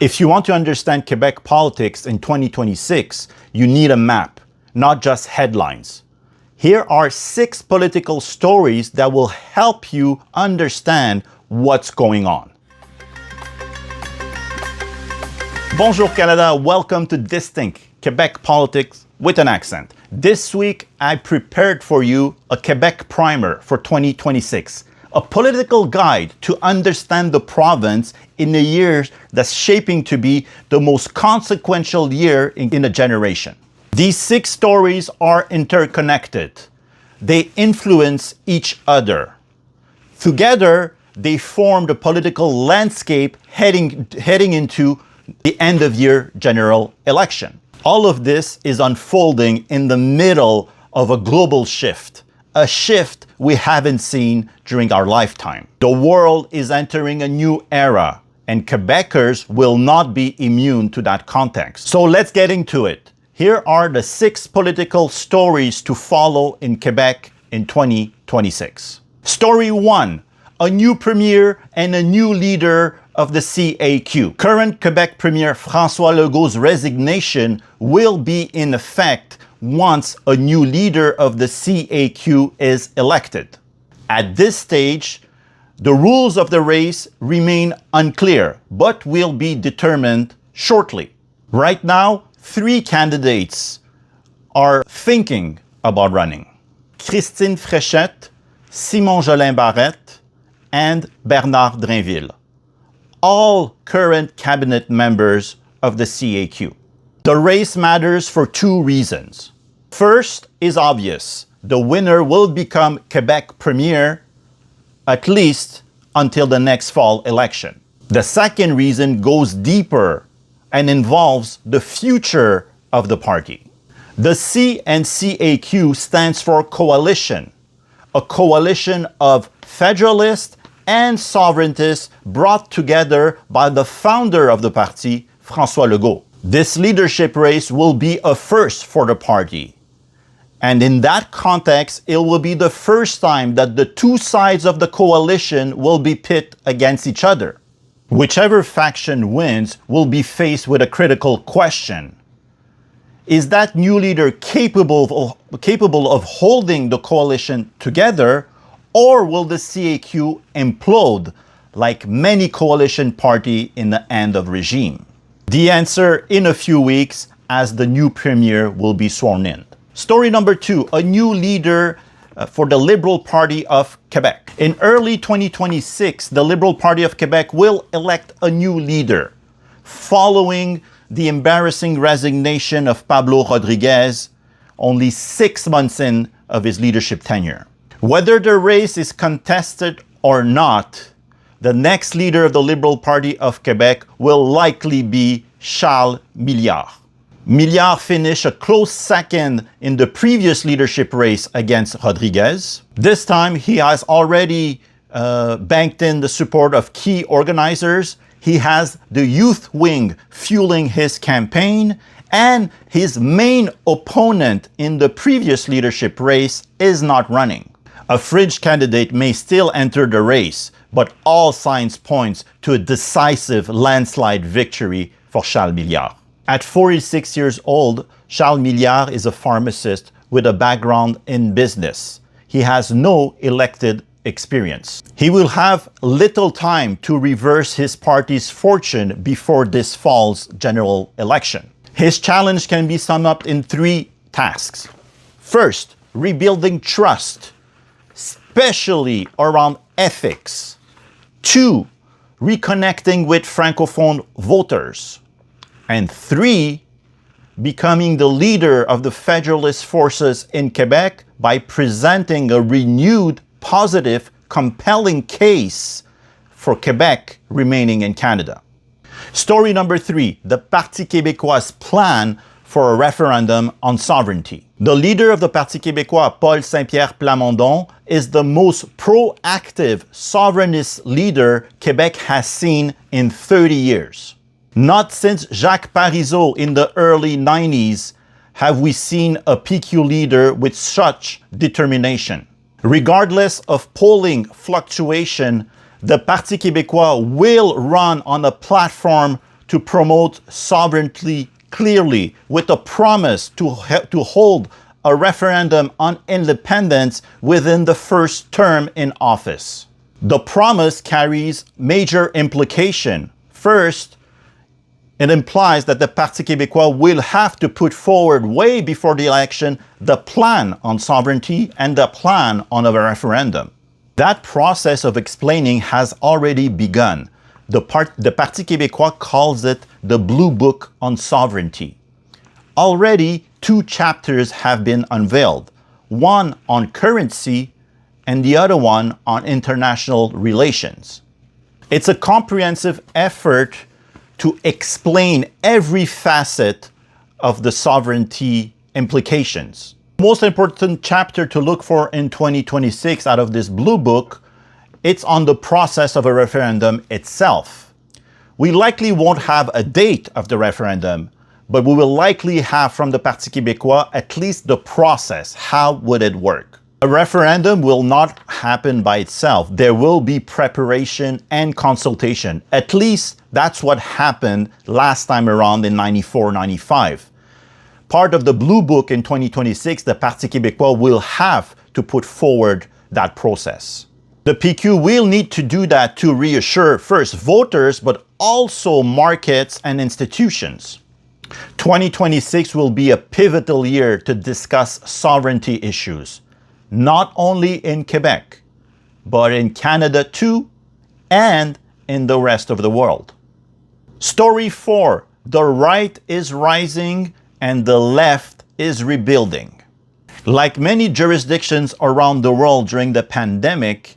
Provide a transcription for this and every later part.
If you want to understand Quebec politics in 2026, you need a map, not just headlines. Here are 6 political stories that will help you understand what's going on. Bonjour Canada, welcome to Distinct Quebec Politics with an Accent. This week, I prepared for you a Quebec primer for 2026, a political guide to understand the province in a year that's shaping to be the most consequential year in a generation. These 6 stories are interconnected. They influence each other. Together, they form the political landscape heading into the end-of-year general election. All of this is unfolding in the middle of a global shift, a shift we haven't seen during our lifetime. The world is entering a new era, and Quebecers will not be immune to that context. So let's get into it. Here are the 6 political stories to follow in Quebec in 2026. Story 1, a new premier and a new leader of the CAQ. Current Quebec Premier François Legault's resignation will be in effect once a new leader of the CAQ is elected. At this stage, the rules of the race remain unclear, but will be determined shortly. Right now, 3 candidates are thinking about running: Christine Fréchette, Simon Jolin Barrette, and Bernard Drainville, all current cabinet members of the CAQ. The race matters for 2 reasons. First is obvious. The winner will become Quebec Premier, at least until the next fall election. The second reason goes deeper and involves the future of the party. The C and CAQ stands for coalition, a coalition of federalists and sovereigntists brought together by the founder of the party, François Legault. This leadership race will be a first for the party. And in that context, it will be the first time that the 2 sides of the coalition will be pit against each other. Whichever faction wins will be faced with a critical question. Is that new leader capable of holding the coalition together, or will the CAQ implode like many coalition parties in the end of regime? The answer in a few weeks as the new premier will be sworn in. Story number 2, a new leader for the Liberal Party of Quebec. In early 2026, the Liberal Party of Quebec will elect a new leader following the embarrassing resignation of Pablo Rodriguez only 6 months in of his leadership tenure. Whether the race is contested or not, the next leader of the Liberal Party of Quebec will likely be Charles Milliard. Milliard finished a close second in the previous leadership race against Rodriguez. This time, he has already banked in the support of key organizers. He has the youth wing fueling his campaign, and his main opponent in the previous leadership race is not running. A fringe candidate may still enter the race, but all signs point to a decisive landslide victory for Charles Milliard. At 46 years old, Charles Milliard is a pharmacist with a background in business. He has no elected experience. He will have little time to reverse his party's fortune before this fall's general election. His challenge can be summed up in 3 tasks. First, rebuilding trust, especially around ethics. 2, reconnecting with Francophone voters. And 3, becoming the leader of the federalist forces in Quebec by presenting a renewed, positive, compelling case for Quebec remaining in Canada. Story number 3, the Parti Québécois' plan for a referendum on sovereignty. The leader of the Parti Québécois, Paul Saint-Pierre Plamondon, is the most proactive sovereignist leader Quebec has seen in 30 years. Not since Jacques Parizeau in the early 90s have we seen a PQ leader with such determination. Regardless of polling fluctuation, the Parti Québécois will run on a platform to promote sovereignty clearly with a promise to hold a referendum on independence within the first term in office. The promise carries major implication. First, it implies that the Parti Québécois will have to put forward way before the election the plan on sovereignty and the plan on a referendum. That process of explaining has already begun. The Parti Québécois calls it the Blue Book on Sovereignty. Already, 2 chapters have been unveiled, one on currency and the other one on international relations. It's a comprehensive effort to explain every facet of the sovereignty implications. The most important chapter to look for in 2026 out of this Blue Book, it's on the process of a referendum itself. We likely won't have a date of the referendum, but we will likely have from the Parti Québécois at least the process. How would it work? A referendum will not happen by itself. There will be preparation and consultation. At least that's what happened last time around in 94-95. Part of the Blue Book in 2026, the Parti Québécois will have to put forward that process. The PQ will need to do that to reassure first voters, but also markets and institutions. 2026 will be a pivotal year to discuss sovereignty issues, not only in Quebec, but in Canada too, and in the rest of the world. Story 4, the right is rising and the left is rebuilding. Like many jurisdictions around the world during the pandemic,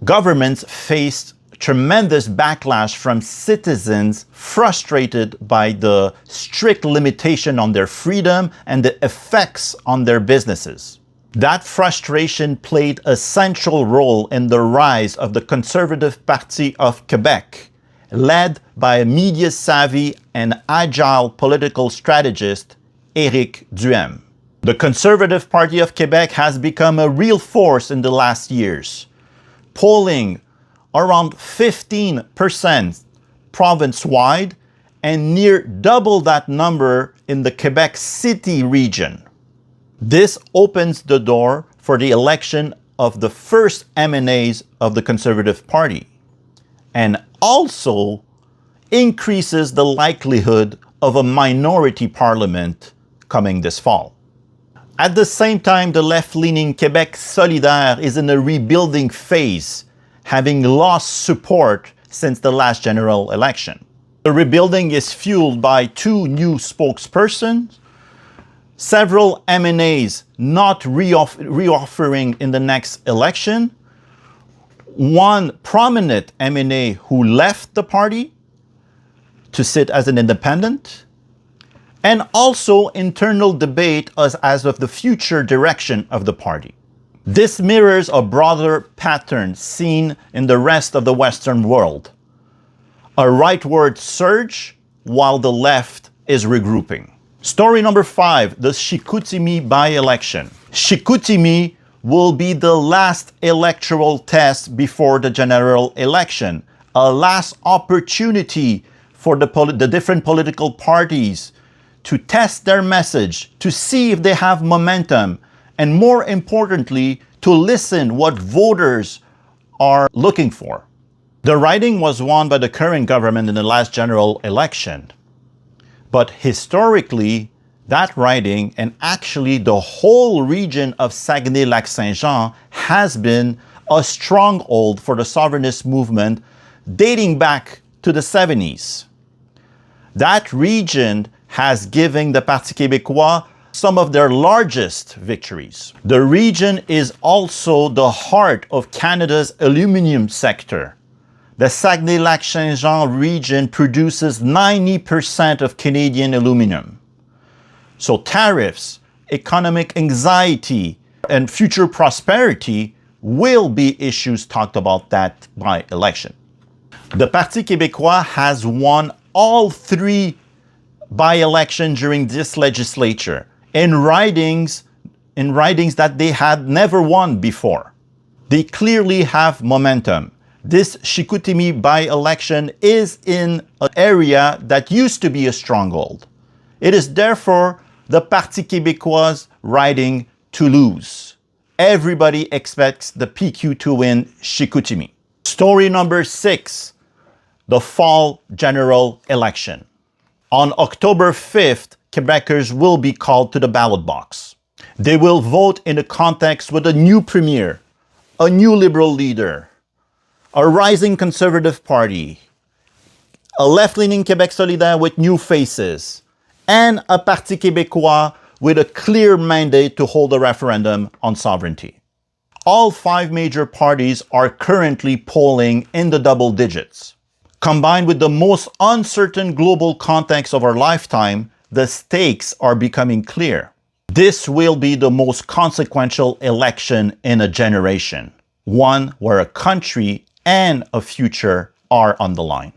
governments faced tremendous backlash from citizens frustrated by the strict limitation on their freedom and the effects on their businesses. That frustration played a central role in the rise of the Conservative Parti of Quebec, led by a media-savvy and agile political strategist, Éric Duhem. The Conservative Party of Quebec has become a real force in the last years, polling around 15% province-wide and near double that number in the Quebec City region. This opens the door for the election of the first MNAs of the Conservative Party and also increases the likelihood of a minority parliament coming this fall. At the same time, the left-leaning Québec solidaire is in a rebuilding phase, having lost support since the last general election. The rebuilding is fueled by 2 new spokespersons, several MNAs not reoffering in the next election, one prominent MNA who left the party to sit as an independent, and also internal debate as of the future direction of the party. This mirrors a broader pattern seen in the rest of the Western world. A rightward surge while the left is regrouping. Story number 5, the Chicoutimi By-Election. Chicoutimi will be the last electoral test before the general election, a last opportunity for the different political parties to test their message, to see if they have momentum, and more importantly, to listen what voters are looking for. The riding was won by the current government in the last general election. But historically, that riding, and actually the whole region of Saguenay-Lac-Saint-Jean, has been a stronghold for the sovereignist movement dating back to the 70s. That region has given the Parti Québécois some of their largest victories. The region is also the heart of Canada's aluminum sector. The Saguenay-Lac-Saint-Jean region produces 90% of Canadian aluminum. So tariffs, economic anxiety, and future prosperity will be issues talked about that by-election. The Parti Québécois has won all 3 by-elections during this legislature in ridings that they had never won before. They clearly have momentum. This Chicoutimi by-election is in an area that used to be a stronghold. It is therefore the Parti Québécois riding to lose. Everybody expects the PQ to win Chicoutimi. Story number 6, the fall general election. On October 5th, Quebecers will be called to the ballot box. They will vote in a context with a new premier, a new liberal leader, a rising conservative party, a left-leaning Québec solidaire with new faces, and a Parti Québécois with a clear mandate to hold a referendum on sovereignty. All 5 major parties are currently polling in the double digits. Combined with the most uncertain global context of our lifetime, the stakes are becoming clear. This will be the most consequential election in a generation, one where a country and a future are on the line.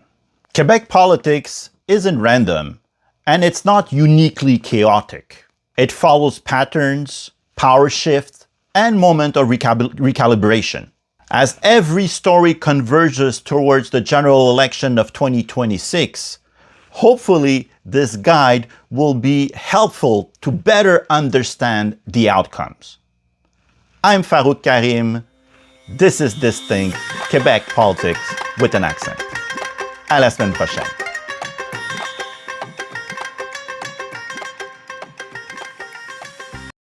Quebec politics isn't random, and it's not uniquely chaotic. It follows patterns, power shifts, and moment of recalibration. As every story converges towards the general election of 2026, hopefully this guide will be helpful to better understand the outcomes. I'm Farouk Karim. This is Distinct, Quebec Politics with an Accent. À la semaine prochaine.